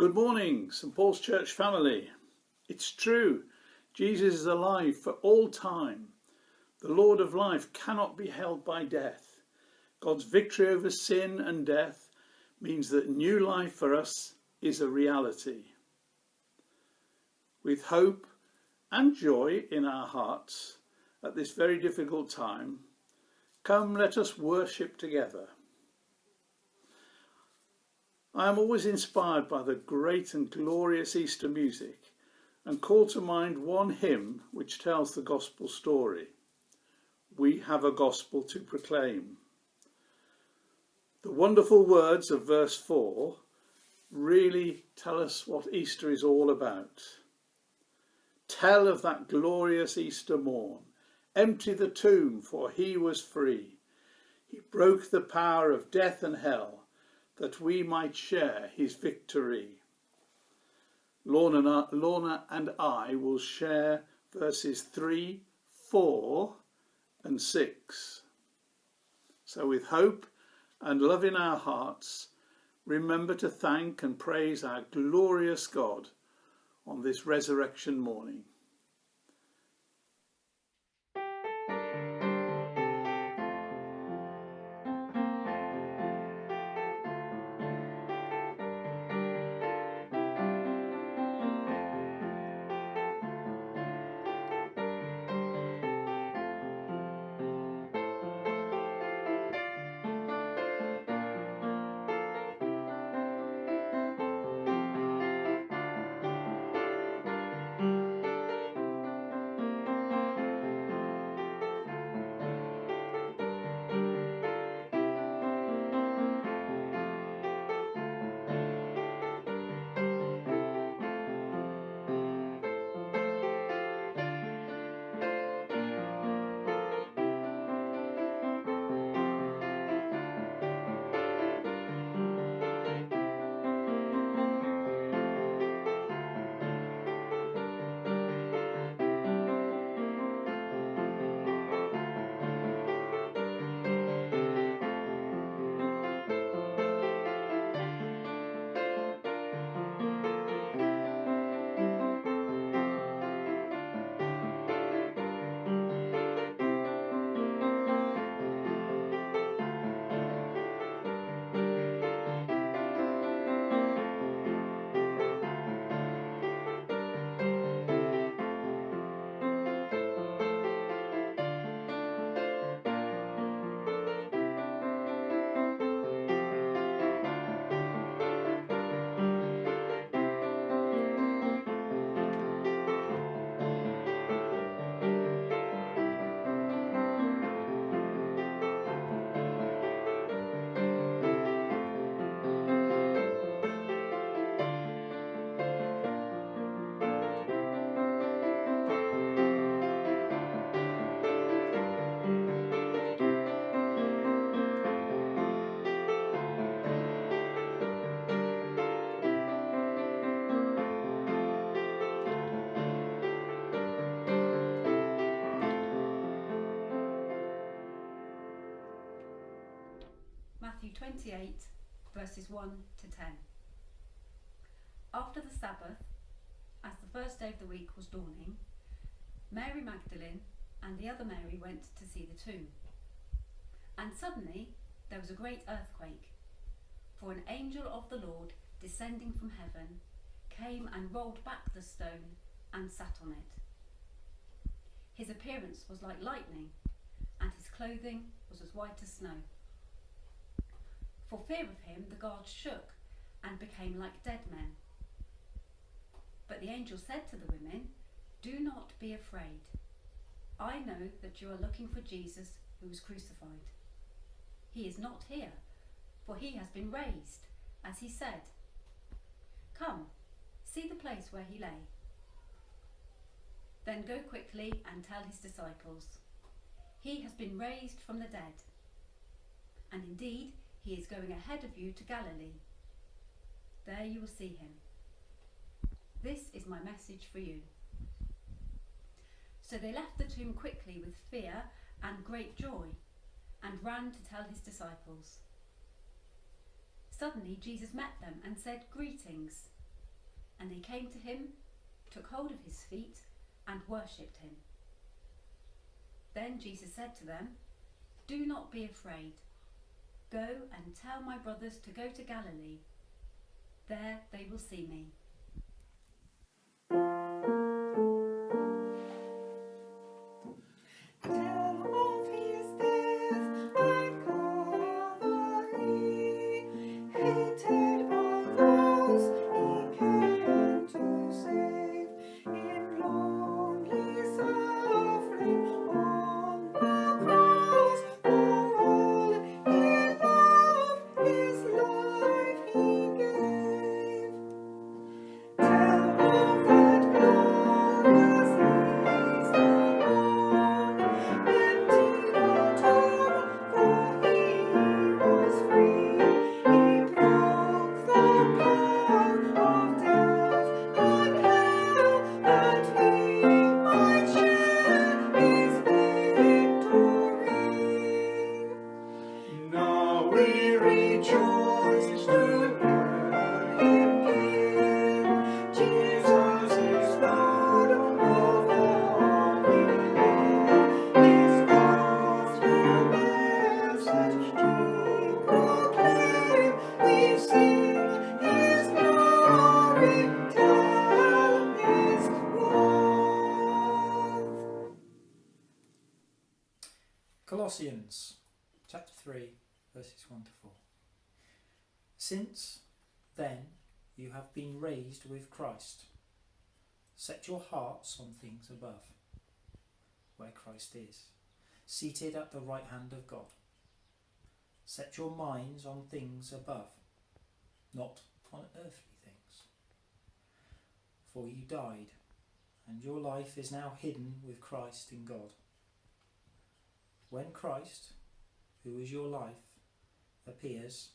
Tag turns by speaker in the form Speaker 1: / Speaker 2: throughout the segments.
Speaker 1: Good morning, St Paul's Church family. It's true, Jesus is alive for all time. The Lord of life cannot be held by death. God's victory over sin and death means that new life for us is a reality. With hope and joy in our hearts at this very difficult time, come, let us worship together. I am always inspired by the great and glorious Easter music and call to mind one hymn which tells the gospel story. We have a gospel to proclaim. The wonderful words of verse 4 really tell us what Easter is all about. Tell of that glorious Easter morn. Empty the tomb, for he was free. He broke the power of death and hell, that we might share his victory. Lorna and I will share verses 3, 4 and 6. So with hope and love in our hearts, remember to thank and praise our glorious God on this resurrection morning.
Speaker 2: Matthew 28, verses 1 to 10. After the Sabbath, as the first day of the week was dawning, Mary Magdalene and the other Mary went to see the tomb. And suddenly there was a great earthquake, for an angel of the Lord, descending from heaven, came and rolled back the stone and sat on it. His appearance was like lightning, and his clothing was as white as snow. For fear of him, the guards shook and became like dead men. But the angel said to the women, "Do not be afraid. I know that you are looking for Jesus who was crucified. He is not here, for he has been raised, as he said. Come, see the place where he lay. Then go quickly and tell his disciples, he has been raised from the dead. And indeed, he is going ahead of you to Galilee. There you will see him." This is my message for you. So they left the tomb quickly with fear and great joy, and ran to tell his disciples. Suddenly Jesus met them and said, "Greetings." And they came to him, took hold of his feet, and worshipped him. Then Jesus said to them, "Do not be afraid. Go and tell my brothers to go to Galilee. There they will see me."
Speaker 3: Colossians chapter 3 verses 1 to 4. Since then you have been raised with Christ. Set your hearts on things above, where Christ is, seated at the right hand of God. Set your minds on things above, not on earthly things. For you died, and your life is now hidden with Christ in God. When Christ, who is your life, appears,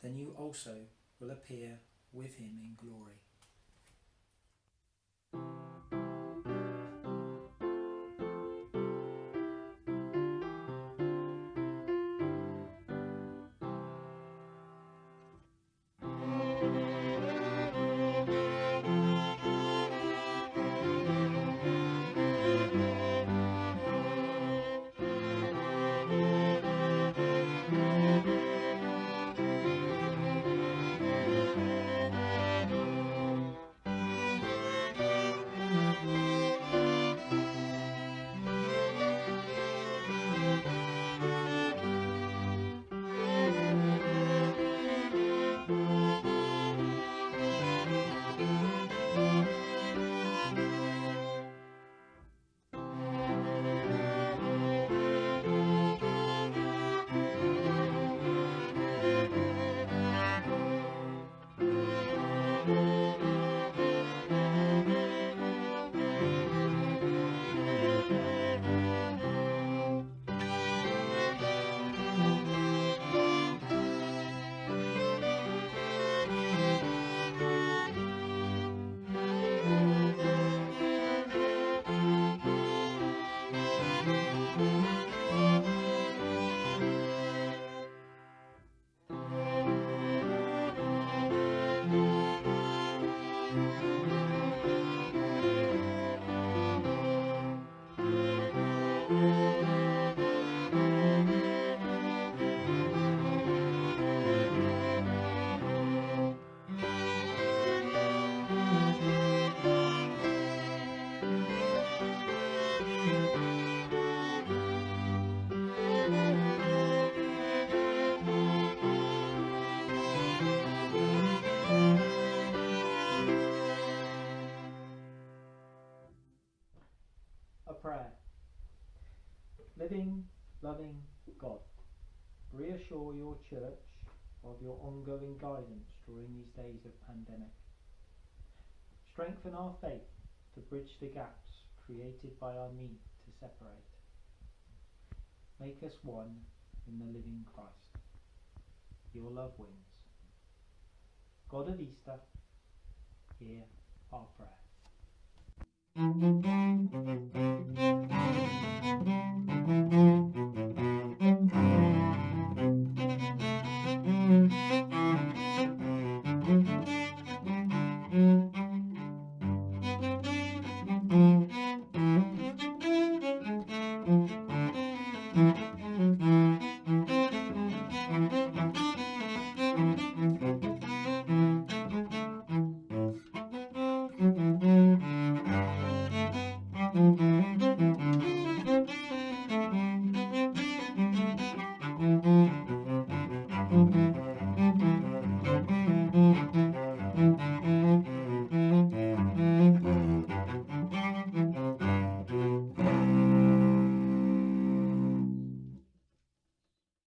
Speaker 3: then you also will appear with him in glory. A prayer. Living, loving God, reassure your church of your ongoing guidance during these days of pandemic. Strengthen our faith to bridge the gaps created by our need to separate. Make us one in the living Christ. Your love wins. God of Easter, hear our prayer.